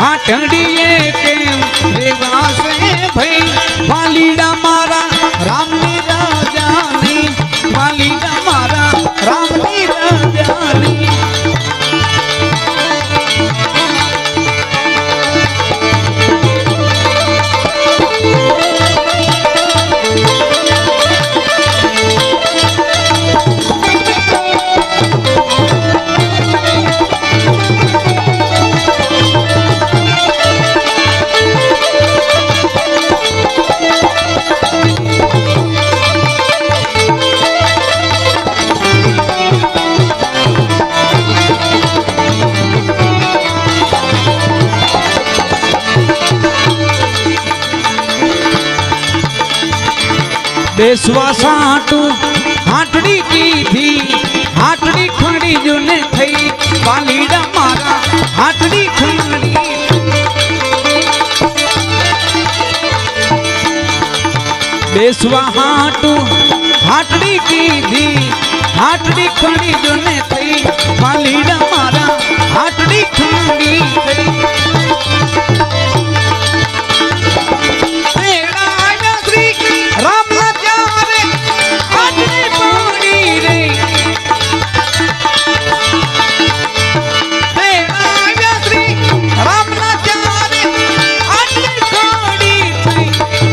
हाटड़िए केम रेवासे भाई वालीड़ा मारा रामनी राजानी वालीड़ा मारा रामनी राजानी बेसवा साटू हाटड़ी की थी हाटड़ी खड़ी जो ने थई वालीड़ा मारा हाटड़ी खड़ी बेसवा हाटू हाटड़ी की थी हाटड़ी खड़ी जो ने थई वालीड़ा मारा हाटड़ी खड़ी थई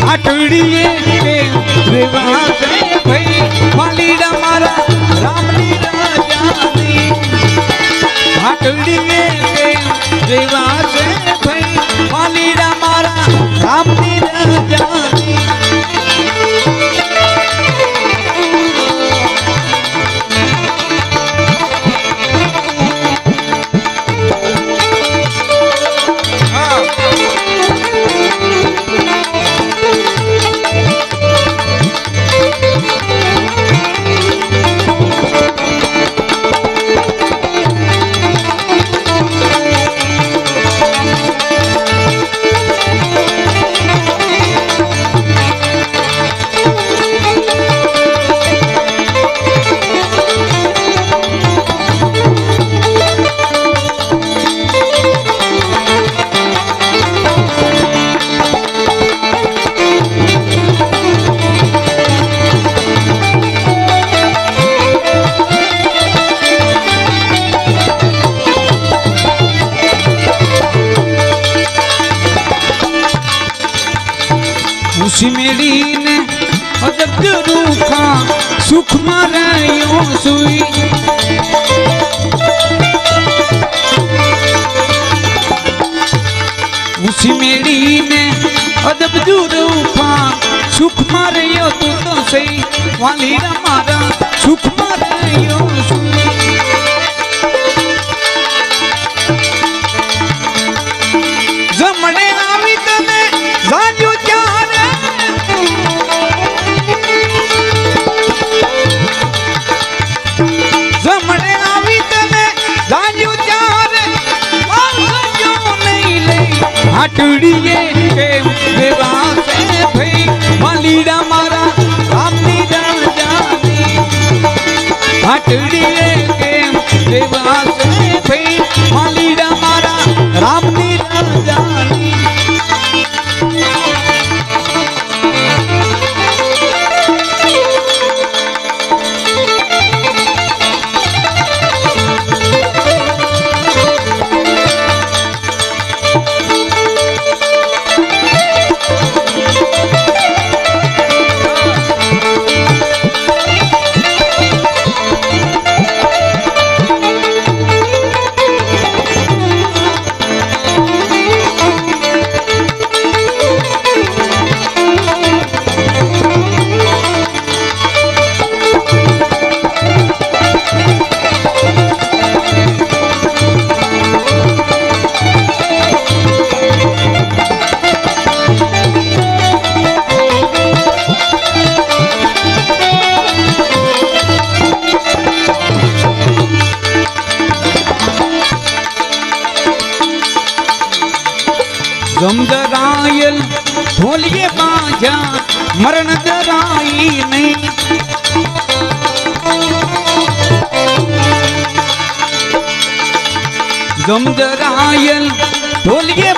हाटड़िए रेवासे भाई वालीड़ा मारा रामनी राजानी हाटड़िए रेवासे भाई वालीड़ा मारा रामनी राजानी मेरी ने अजब रूखा सुख मारायो सुई उसी मेरी ने अजब रूखा सुख मारायो तू तो सही वालीड़ा मारा सुख मारायो सुई जमने आवी तने जाजू हाटड़िए रेवासे भाई वालीड़ा मारा रामनी राजानी हाटड़िए रेवासे भाई वालीड़ा मारा रामनी राजानी जमजरायल ढोलिए बाजा मरण जराई नहीं जमजरायल ढोलिए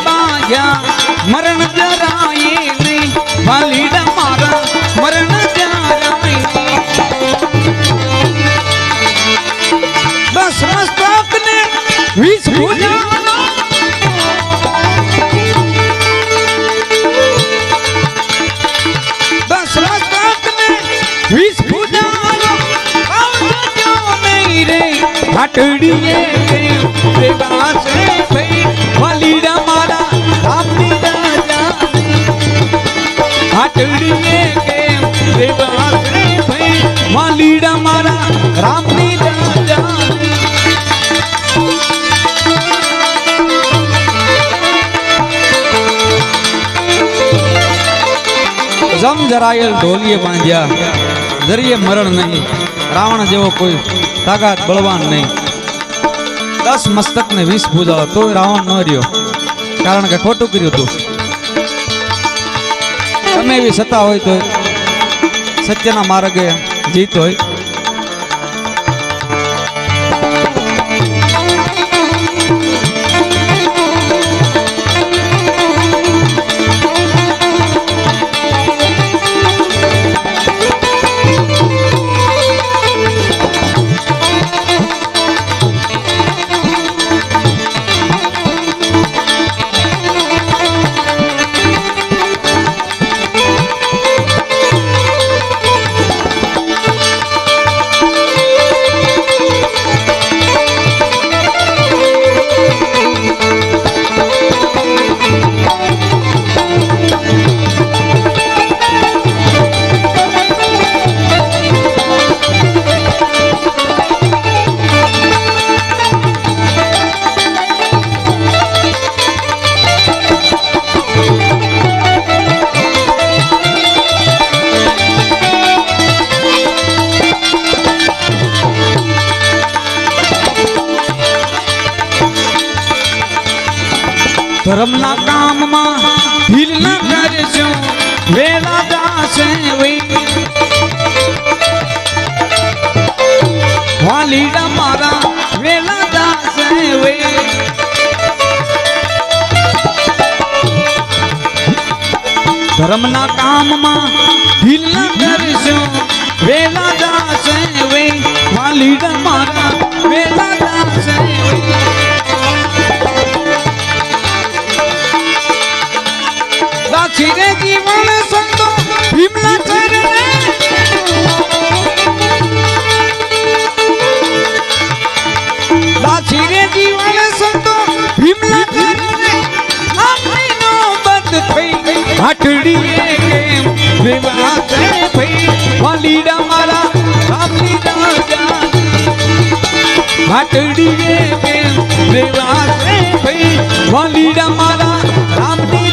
જમ જરાયેલ ઢોલીએ બાંધ્યા જરીએ મરણ નહીં રાવણ જેવો કોઈ તાકાત બળવાન નહીં 10 મસ્તકને 20 ભુજા તોય રાવણ ન રહ્યો કારણ કે ખોટું કર્યું હતું તમે એવી સત્તા હોય તો સત્યના માર્ગે જીત હોય ધર્મના કામમાં ઢીલ ન કરજો વેલા દાસે વાલીડા મારા વેલા દાસે ધર્મના કામમાં ઢીલ ન કરજો વેલા દાસે વાલીડા મારા વેલા દાસે દાસીરે જીવન સંતો ભીમના ચરણે દાસીરે જીવન સંતો ભીમના ચરણે આપણી નોબત થઈ હાટડીએ કેમ વિવાહ છે ભઈ વાલીડા મારા આપણી રાજા હાટડીએ કેમ વિવાહ છે ભઈ વાલીડા મારા રામની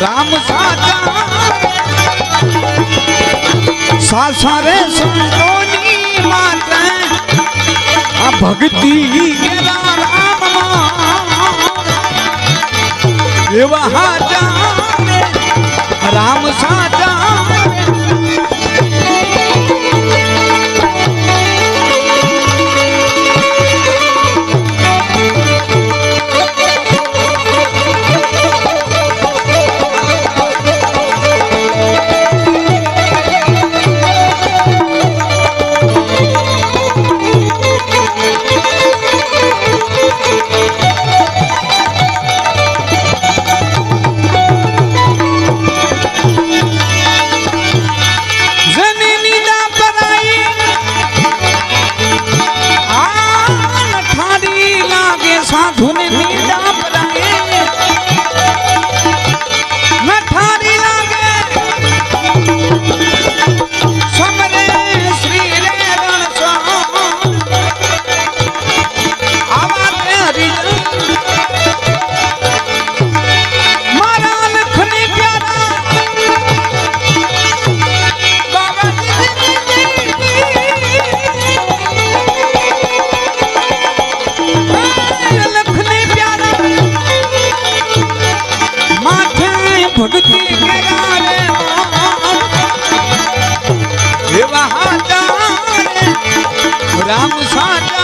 राम साचा सासरे संतोनी माते आ भक्ति केला राम एवा जाने राम साचा भक्ति राम साचा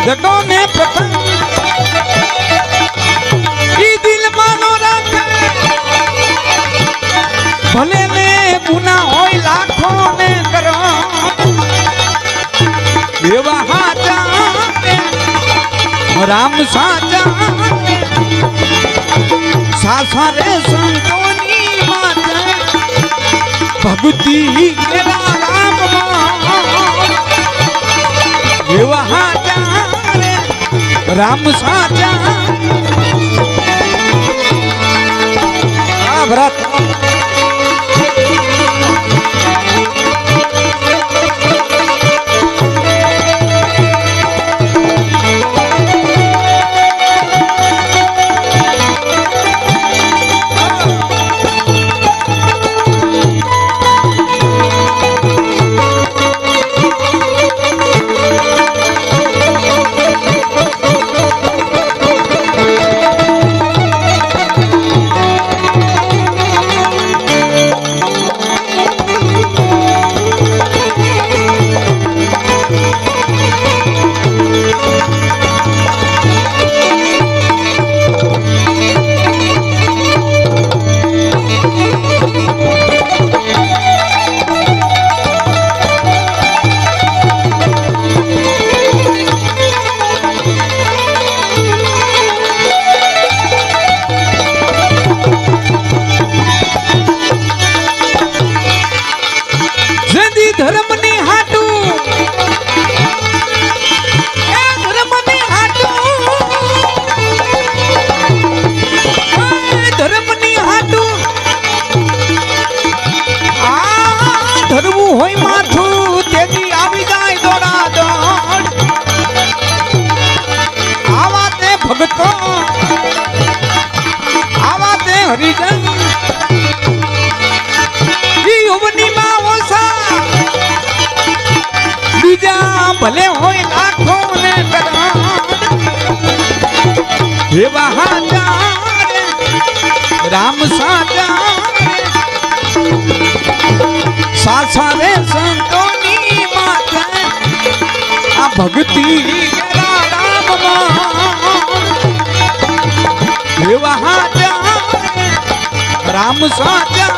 जगो ने प्रथम दिल मानो रखे भले ने गुना होय लाखों ने करो विवाह जाने राम साचा सासरे संतोनी माते भक्ति केला राम विवाह राम साचा भरत ભલે હોય લાખો ને કરોડ એવા હાજાર રામ સાજા સાસા રે સંતોની માથે આ ભક્તિ એવા હાજાર રામ સાજા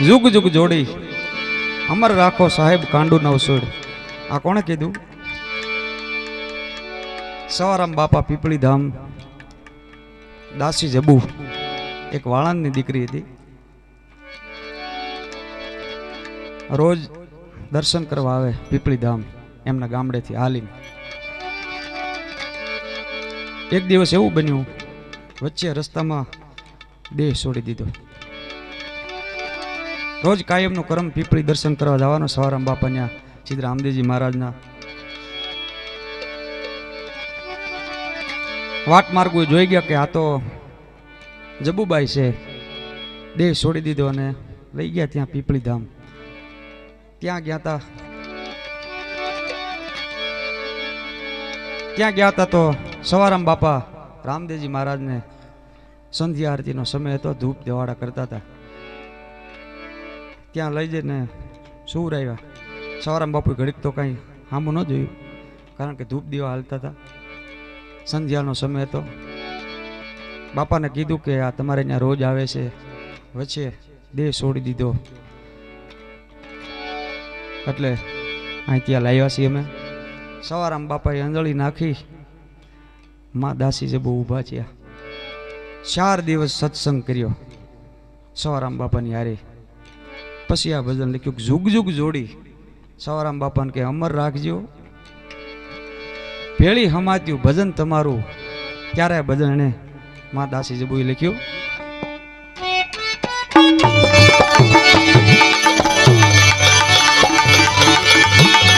जुग जुग जोड़ी अमर राखो साहेब कांडू नवसोड़ आ कोणे कीधु सवाराम बापा पीपली धाम दासी जबू एक वाळंदनी दीकरी हती रोज दर्शन करवा आवे पीपली धाम एमना गामडेथी हालीने एक दिवस एवुं बन्युं वच्चे रस्तामां देह छोड़ी दीधो रोज कायमनो करम पीपળી दर्शन करवा जवानो सवाराम बापान्या श्री रामदेवजी महाराजना वाट मार्गो जोई गया के आ तो जबूबाई छे देह छोड़ी दीधो अने लई गया त्यां पीपળી धाम त्यां गया था तो सवाराम बापा रामदेवजी महाराज ने संध्या आरती नो समय तो धूप देवाड़ा करता था त्या लई जईने सुवराव्या सवाराम बापू घड़ीक तो कहीं हामू न जोयुं कारण के धूप दीवा हालता था संध्या नो समय तो बापा ने कीधुं के आ तमारे त्यां रोज आवे छे वच्चे देह छोड़ी दीधो एटले अहीं त्यां लाव्या छीए अमे सवाराम बापाए अंजली नाखी मां दासी जबू ऊभा छे 4 दिवस सत्संग कर्यो सवाराम बापानी हारे पछी आ भजन लख्युं जुग जुग जोड़ी सवाराम बापाने के अमर राखजो भेળી हमात्युं भजन तमारुं त्यारे भजन एणे मां दासी जबूए लख्युं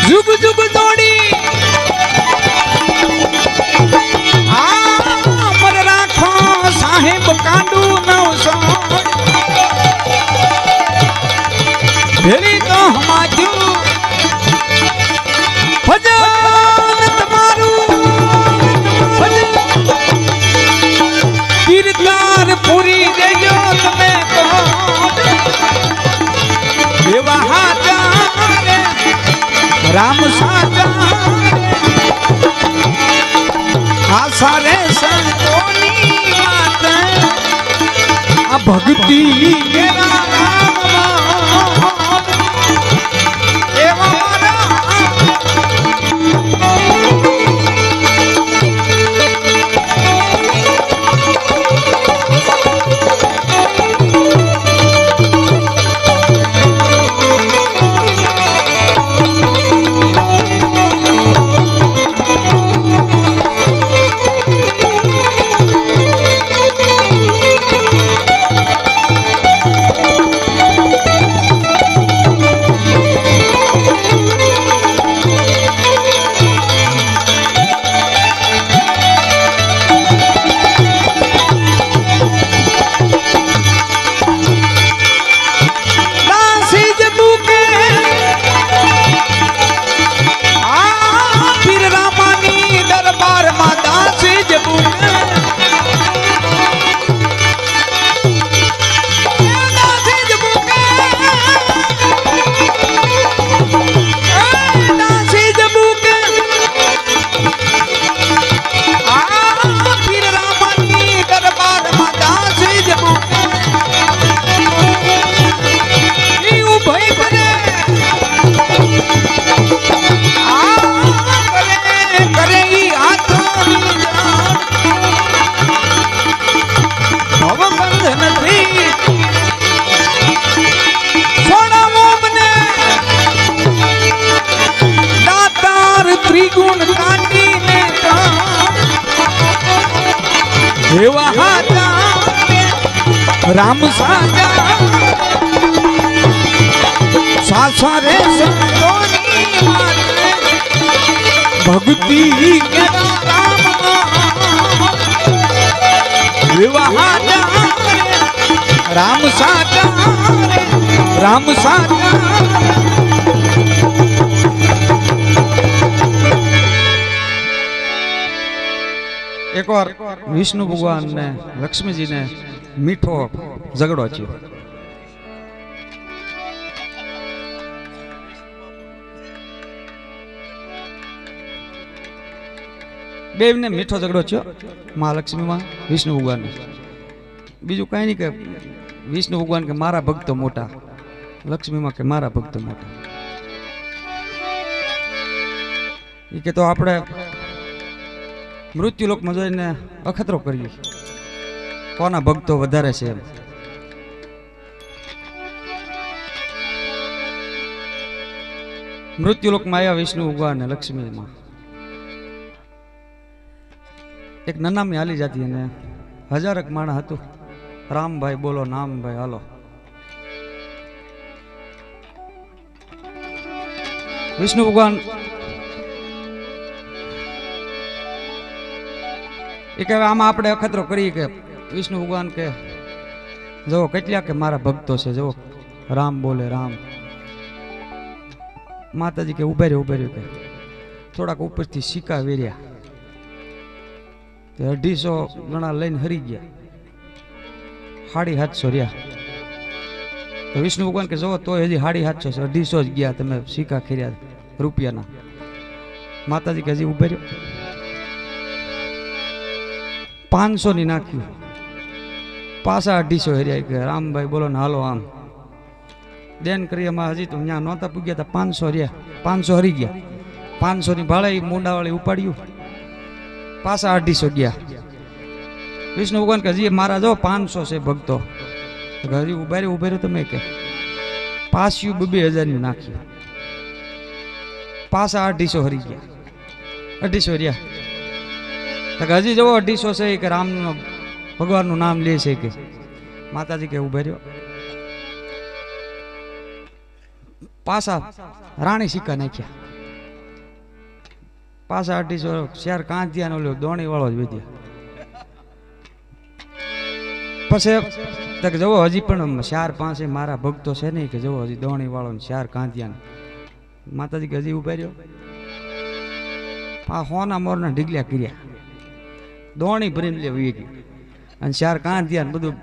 जुग जुग जोड़ी अमर राखो साहेब कांडू नवसोड़ भेली तो हमाजू भजन तमारू कीर्तन पूरी देजो तमे तो देवा हाजार राम साजा आशा रे संतोनी बात आ भक्ति એવા હાજા રામ સાજા સાસરે સંતોની માને ભક્તિ કેરા રામ એવા હાજા રામ સાજા રામ સાજા એક વાર વિષ્ણુ ભગવાન ને લક્ષ્મીજી ને મીઠો ઝઘડો થયો. બેવને મીઠો ઝઘડો થયો મહાલક્ષ્મી માં વિષ્ણુ ભગવાન. બીજું કઈ નહીં કે વિષ્ણુ ભગવાન કે મારા ભક્તો મોટા, લક્ષ્મી માં કે મારા ભક્તો મોટા. એ કે તો આપણે મૃત્યુ લોકમાં જોઈને અખતરો કરીએ કોના ભક્તો વધારે છે એમ. મૃત્યુ લોકમાં આવ્યા વિષ્ણુ ભગવાન ને લક્ષ્મીમાં. એક નનામી હાલી જતી અને 1000 માણસ હતું. રામભાઈ બોલો, નામભાઈ હાલો. વિષ્ણુ ભગવાન એ કે આમાં આપણે અખતરો કરીએ કે વિષ્ણુ ભગવાન કે જો કેટલા કે મારા ભક્તો છે, જો રામ બોલે રામ. માતાજી કે ઉભા રહ્યો કે થોડાક ઉપરથી સિક્કા વેર્યા, 250 ગણા લઈને હરી ગયા, 750 રહ્યા. તો વિષ્ણુ ભગવાન કે જો તો હજી 750 છે, 250 જ ગયા તમે સિક્કા ખેર્યા રૂપિયાના. માતાજી કે હજી ઉભા રહ્યો, 500 ની નાખ્યું, પાછા 250 હર્યા. કે રામભાઈ બોલો ને હાલો આમ દેન કરી. એમાં હજી તો ત્યાં નહોતા પૂગ્યા હતા, 500 રહ્યા, 500 હરી ગયા. 500 ની ભાડે મુંડાવાળી ઉપાડ્યું, પાછા 250 ગયા. વિષ્ણુ ભગવાન કે હજી મારા જો 500 છે ભક્તો. હજી ઉભા રહ્યો તમે કે પાછું 2000 ની નાખ્યું, પાછા 250 હરી ગયા, 250 રહ્યા. હજી જવો 250 છે કે રામ ભગવાનનું નામ લે છે કે. માતાજી કે ઉભા રહ્યો, પાછા રાણી સિક્કા નાખ્યા, પાછા 250 શેર કાંતિયા નો દોણી વાળો જ વધ્યા. પછી જવો હજી પણ 4-5 મારા ભક્તો છે નહીં કે જવો હજી દોણી વાળો ને 4 કાંતિયા. માતાજી કે હજી ઉભા રહ્યો, આ હોના મોરના ઢીગલ્યા કર્યા, દોણી ભરીને લે વી ગઈ અને 4 કાંતિયા ને બધું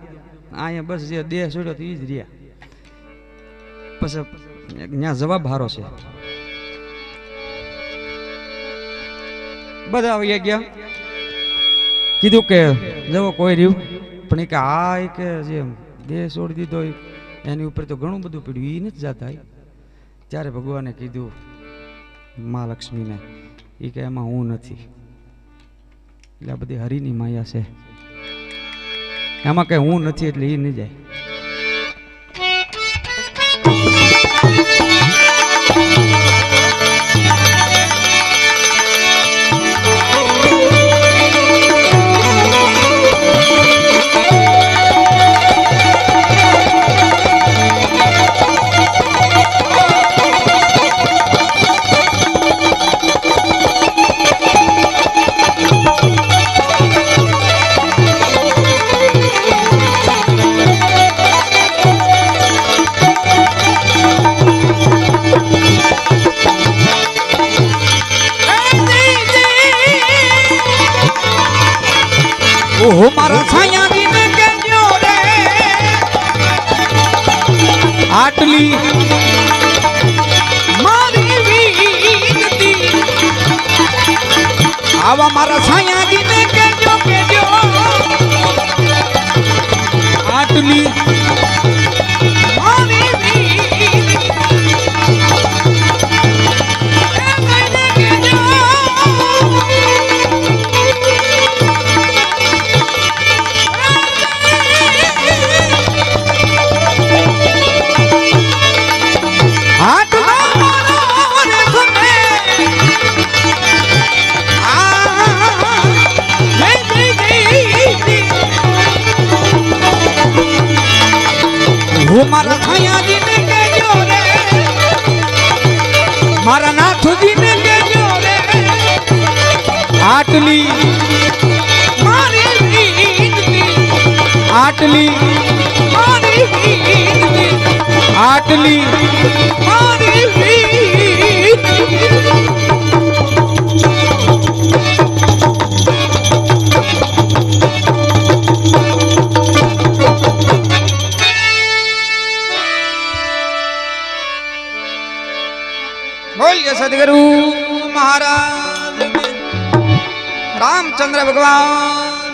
અહીંયા બસ જે દેહ છોડ્યો તો એ જ રહ્યા. પછી ત્યાં જવાબ હારો છે, બધા આવી ગયા. કીધું કે જવો કોઈ રહ્યું પણ કે આ કે જે દેહ છોડી દીધો એની ઉપર તો ઘણું બધું પીડ્યું, એ નથી જતા. ત્યારે ભગવાને કીધું મહાલક્ષ્મીને એ કે એમાં હું નથી. એટલે આ બધી હરિની માયા છે, એમાં કઈ હું નથી એટલે એ નહીં જાય. ઓહો મારા છાયા દીને કેજો રે આટલી મારી વીનતી. આવા મારા છાયા દીને કેજો આટલી મારી આટલી મારી વિનતી આટલી મારી વિનતી આટલી મારી વિનતી બોલ્ય સદગુરુ મહારાજ રામચંદ્ર ભગવાન